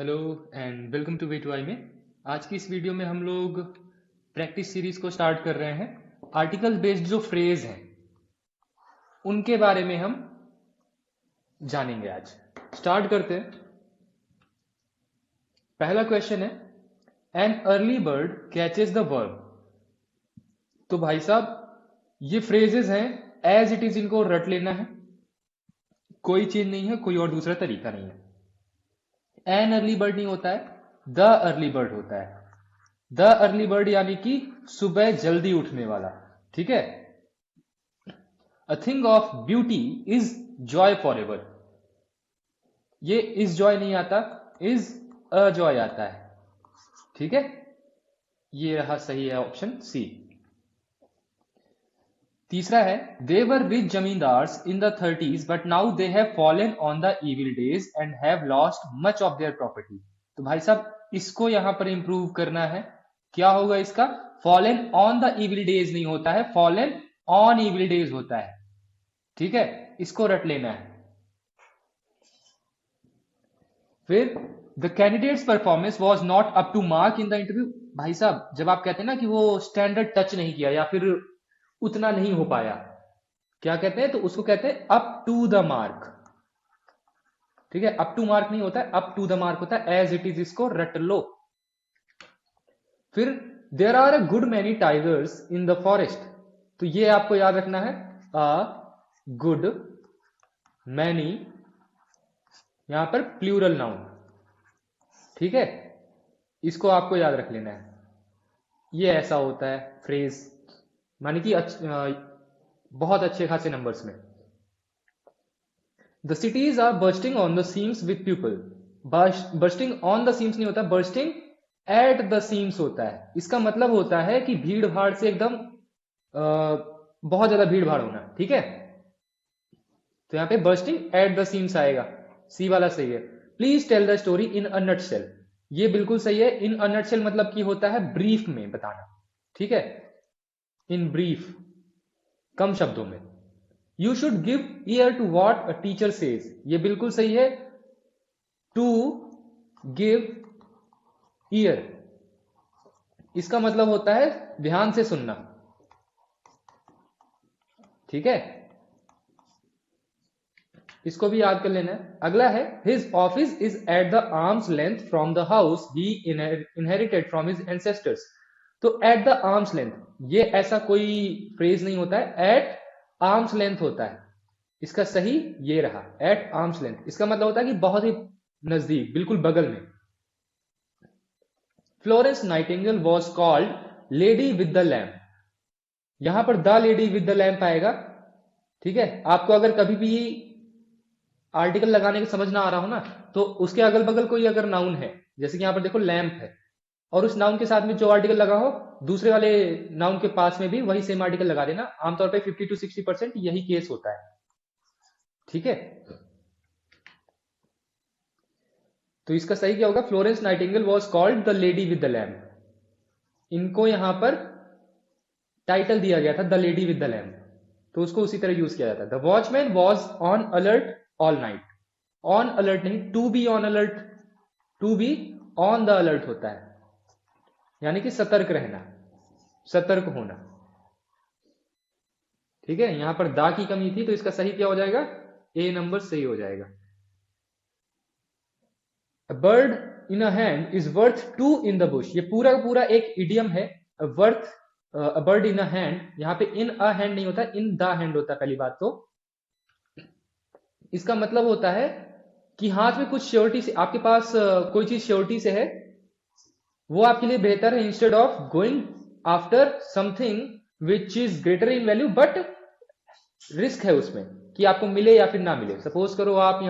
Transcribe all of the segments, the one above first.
Hello and welcome to way to I में। आज की इस वीडियो में हम लोग प्रैक्टिस सीरीज को स्टार्ट कर रहे हैं। आर्टिकल बेस्ड जो फ्रेज हैं उनके बारे में हम जानेंगे आज। स्टार्ट करते हैं। पहला क्वेश्चन है, an early bird catches the worm. तो भाई साहब ये फ्रेजेस हैं, एज इट इज इनको रट लेना है, कोई चेंज नहीं है, कोई और दूसरा तरीका नहीं है। एन अर्ली बर्ड नहीं होता है, द अर्ली बर्ड होता है। द अर्ली बर्ड यानी कि सुबह जल्दी उठने वाला। ठीक है। A thing of beauty is Joy for ever. ये इज जॉय नहीं आता, इज अ जॉय आता है। ठीक है, ये रहा सही है ऑप्शन सी। तीसरा है, they were rich zamindars in the 30s but now they have fallen on the evil days and have lost much of their property. तो भाई साहब इसको यहां पर इंप्रूव करना है। क्या होगा इसका? Fallen on the evil days नहीं होता है, फॉलन ऑन इविल डेज होता है। ठीक है, इसको रट लेना है। फिर the candidates performance was not up to mark in the interview. भाई साहब जब आप कहते हैं ना कि वो स्टैंडर्ड टच नहीं किया या फिर उतना नहीं हो पाया, क्या कहते हैं? तो उसको कहते हैं अप टू द मार्क। ठीक है, अप टू मार्क नहीं होता है, अप टू द मार्क होता है। एज इट इज इसको रट लो। फिर there are a good many tigers in the forest. तो ये आपको याद रखना है, अ गुड मैनी, यहां पर प्लूरल नाउन। ठीक है, इसको आपको याद रख लेना है। ये ऐसा होता है फ्रेज, माने कि बहुत अच्छे खासे नंबर्स में। The cities are bursting on the seams with people. Bursting on the seams नहीं होता, बर्स्टिंग एट द सीम्स होता है। इसका मतलब होता है कि भीड़ भाड़ से एकदम बहुत ज्यादा भीड़ भाड़ होना। ठीक है, तो यहां पे बर्स्टिंग एट द सीम्स आएगा, सी वाला सही है। Please tell the story in a nutshell. ये बिल्कुल सही है। इन अ नटशेल मतलब की होता है ब्रीफ में बताना। ठीक है, इन ब्रीफ, कम शब्दों में। You should give ear to what a teacher says. ये बिल्कुल सही है। टू गिव ईयर, इसका मतलब होता है ध्यान से सुनना। ठीक है, इसको भी याद कर लेना है। अगला है, his office is at the arms length from the house he inherited from his ancestors. तो एट द आर्म्स लेंथ, ये ऐसा कोई फ्रेज नहीं होता है, एट आर्म्स लेंथ होता है। इसका सही ये रहा, एट आर्म्स लेंथ। इसका मतलब होता है कि बहुत ही नजदीक, बिल्कुल बगल में। Florence Nightingale was called lady with the lamp. यहां पर the lady with the lamp आएगा। ठीक है, आपको अगर कभी भी आर्टिकल लगाने का समझ ना आ रहा हो ना, तो उसके अगल बगल कोई अगर नाउन है, जैसे कि यहां पर देखो लैंप है, और उस नाउन के साथ में जो आर्टिकल लगा हो, दूसरे वाले नाउन के पास में भी वही सेम आर्टिकल लगा देना। आमतौर पे 50 to 60% यही केस होता है। ठीक है, तो इसका सही क्या होगा? Florence Nightingale was called the lady with the lamp. इनको यहां पर टाइटल दिया गया था the lady with the lamp, तो उसको उसी तरह यूज किया जाता है। The watchman was on alert all night. On alert नहीं, to be on alert. To be on the alert होता है, यानी कि सतर्क रहना, सतर्क होना। ठीक है, यहां पर दा की कमी थी, तो इसका सही क्या हो जाएगा? ए नंबर सही हो जाएगा। A bird in a hand is worth two in the bush। ये पूरा का पूरा एक इडियम है। Worth, a bird in a hand, यहां पे इन अ हैंड नहीं होता, इन द हैंड होता है। पहली बात तो इसका मतलब होता है कि हाथ में कुछ श्योरिटी से, आपके पास कोई चीज श्योरिटी से है, वो आपके लिए बेहतर है, instead of going after something which is greater in value but risk है उसमें कि आपको मिले या फिर ना मिले। सपोज करो आप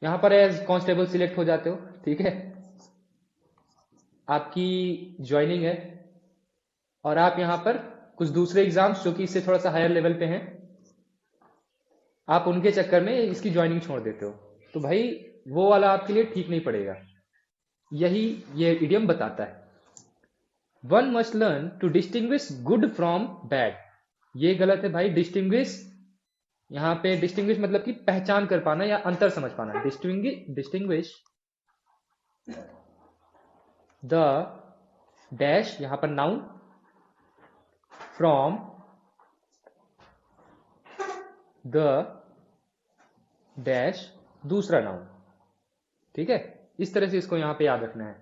यहां पर एज कांस्टेबल सिलेक्ट हो जाते हो। ठीक है, आपकी ज्वाइनिंग है, और आप यहां पर कुछ दूसरे एग्जाम्स जो कि इससे थोड़ा सा हायर लेवल पे हैं, आप उनके चक्कर में इसकी ज्वाइनिंग छोड़ देते हो, तो भाई वो वाला आपके लिए ठीक नहीं पड़ेगा। यही ये इडियम बताता है। One must learn to distinguish good from bad. ये गलत है भाई। डिस्टिंग्विश यहाँ पे डिस्टिंग्विश मतलब कि पहचान कर पाना या अंतर समझ पाना। डिस्टिंग्विश द डैश, यहाँ पर नाउन, फ्रॉम द डैश दूसरा नाउन। ठीक है, इस तरह से इसको यहां पे याद रखना है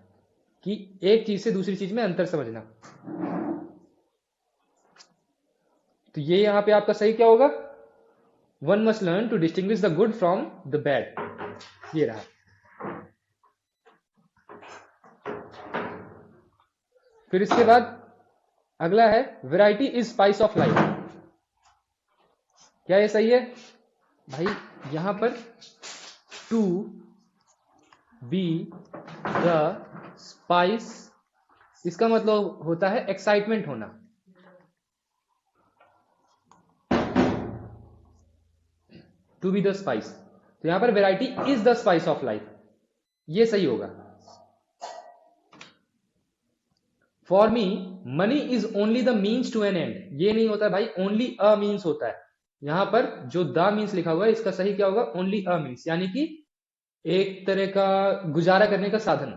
कि एक चीज से दूसरी चीज में अंतर समझना। तो ये यहां पे आपका सही क्या होगा? One must learn to distinguish the good from the bad, ये रहा। फिर इसके बाद अगला है variety is spice of life. क्या ये सही है भाई? यहां पर टू बी द स्पाइस, इसका मतलब होता है एक्साइटमेंट होना। टू बी द स्पाइस, तो यहां पर variety is the spice of life, ये सही होगा। For me money is only the means to an end, ये नहीं होता भाई, ओनली अ मीन्स होता है। यहां पर जो द मीन्स लिखा हुआ है इसका सही क्या होगा? ओनली अ मीन्स, यानी कि एक तरह का गुजारा करने का साधन।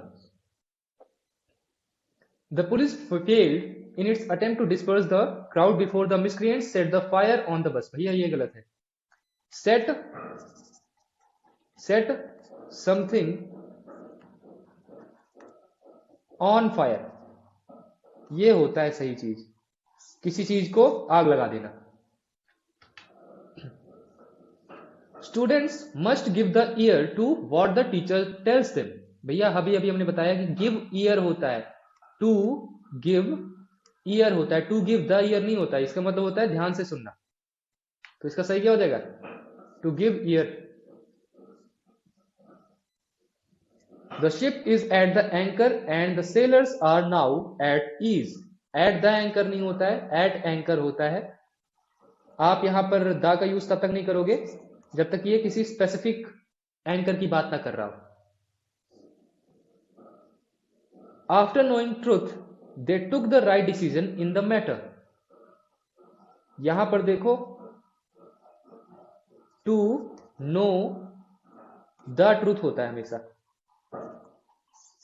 The police failed in its attempt to disperse the crowd before the miscreants set the fire on the bus. भैया ये गलत है। सेट समथिंग ऑन फायर, ये होता है सही चीज, किसी चीज को आग लगा देना। Students must give the ear to what the teacher tells them. भैया अभी अभी हमने बताया कि गिव ईयर होता है, टू गिव ईयर होता है, टू गिव द ईयर नहीं होता है। इसका मतलब होता है ध्यान से सुनना। तो इसका सही क्या हो जाएगा? To give ear. The ship is at the anchor and the sailors are now at ease. At the anchor नहीं होता है, एट एंकर होता है। आप यहां पर द का यूज तब तक नहीं करोगे जब तक ये किसी स्पेसिफिक एंकर की बात ना कर रहा हो। After knowing truth they took the right decision in the matter. यहां पर देखो, टू नो द ट्रूथ होता है हमेशा।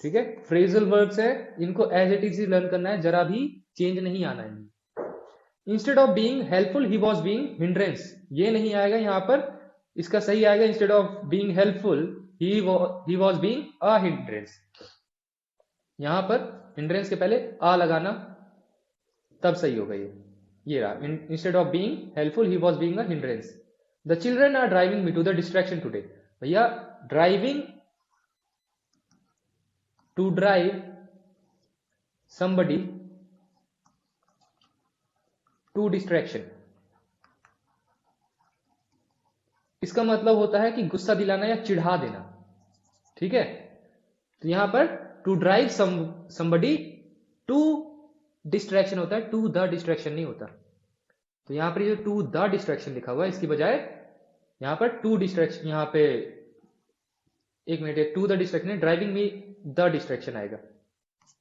ठीक है, फ्रेजल वर्ब्स है, इनको एज इट इज लर्न करना है, जरा भी चेंज नहीं आना है। Instead of being helpful he was being hindrance, ये नहीं आएगा यहां पर। इसका सही आएगा instead of being helpful he was being a hindrance. यहां पर हिंड्रेंस के पहले आ लगाना, तब सही होगा ये रहा। Instead of being helpful he was being a hindrance. The children are driving me to the distraction today. भैया driving, to drive somebody to distraction, इसका मतलब होता है कि गुस्सा दिलाना या चिढ़ा देना। ठीक है, तो यहां पर to drive somebody to distraction होता है, टू द डिस्ट्रैक्शन नहीं होता। तो यहां पर जो टू द डिस्ट्रैक्शन लिखा हुआ है इसकी बजाय यहां पर टू डिस्ट्रैक्शन, यहां पे एक मिनट, टू द डिस्ट्रैक्शन है, ड्राइविंग में द डिस्ट्रैक्शन आएगा,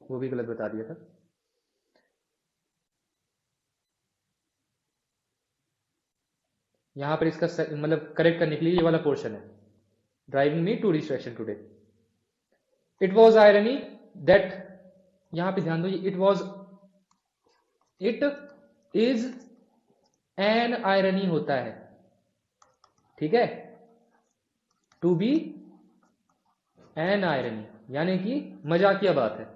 वो भी गलत बता दिया था। यहां पर इसका मतलब करेक्ट करने के लिए ये वाला पोर्शन है, driving me to distraction today. It was irony that, यहां पे ध्यान दो, इट इज एन आयरनी होता है। ठीक है, टू बी एन आयरनी यानी कि मजाकिया बात है।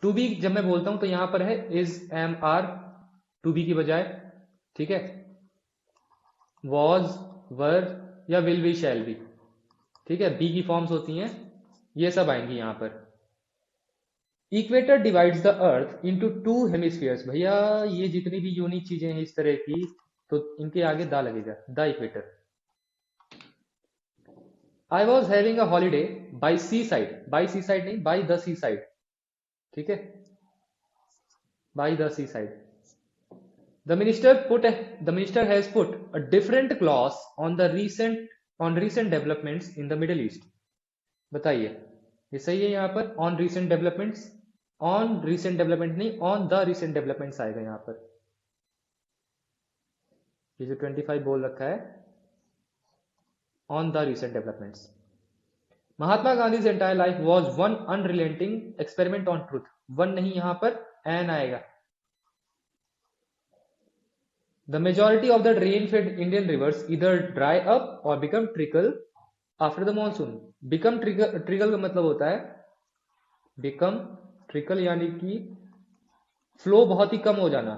टू बी जब मैं बोलता हूं तो यहां पर है is, am, are, to be की बजाय। ठीक है, वॉज, वर या विल बी, शैल बी। ठीक है, बी की फॉर्म्स होती हैं, ये सब आएंगी यहां पर। Equator divides the earth into two hemispheres. भैया ये जितनी भी यूनिक चीजें हैं इस तरह की, तो इनके आगे दा लगेगा, the equator. I was having a holiday by sea side, by sea side नहीं, बाई द सी साइड। ठीक है, by the sea side. The minister has put a different clause on recent developments in the Middle East. बताइए ये सही है? यहां पर on recent developments, on recent development नहीं, ऑन द रीसेंट डेवलपमेंट्स आएगा यहां पर। ये जो 25 बोल रखा है on the recent developments. Mahatma Gandhi's entire life was one unrelenting experiment on truth. One नहीं, यहां पर एन आएगा. The majority of the rain-fed Indian rivers either dry up or become trickle after the monsoon. Become trickle का मतलब होता है become trickle यानी कि फ्लो बहुत ही कम हो जाना,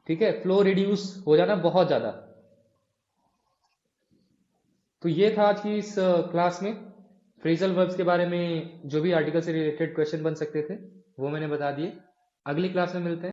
ठीक है, फ्लो रिड्यूस हो जाना बहुत ज्यादा. तो ये था आज की इस क्लास में फ्रेजल वर्ब्स के बारे में. जो भी आर्टिकल से रिलेटेड क्वेश्चन बन सकते थे वो मैंने बता दिए. अगली क्लास में मिलते हैं.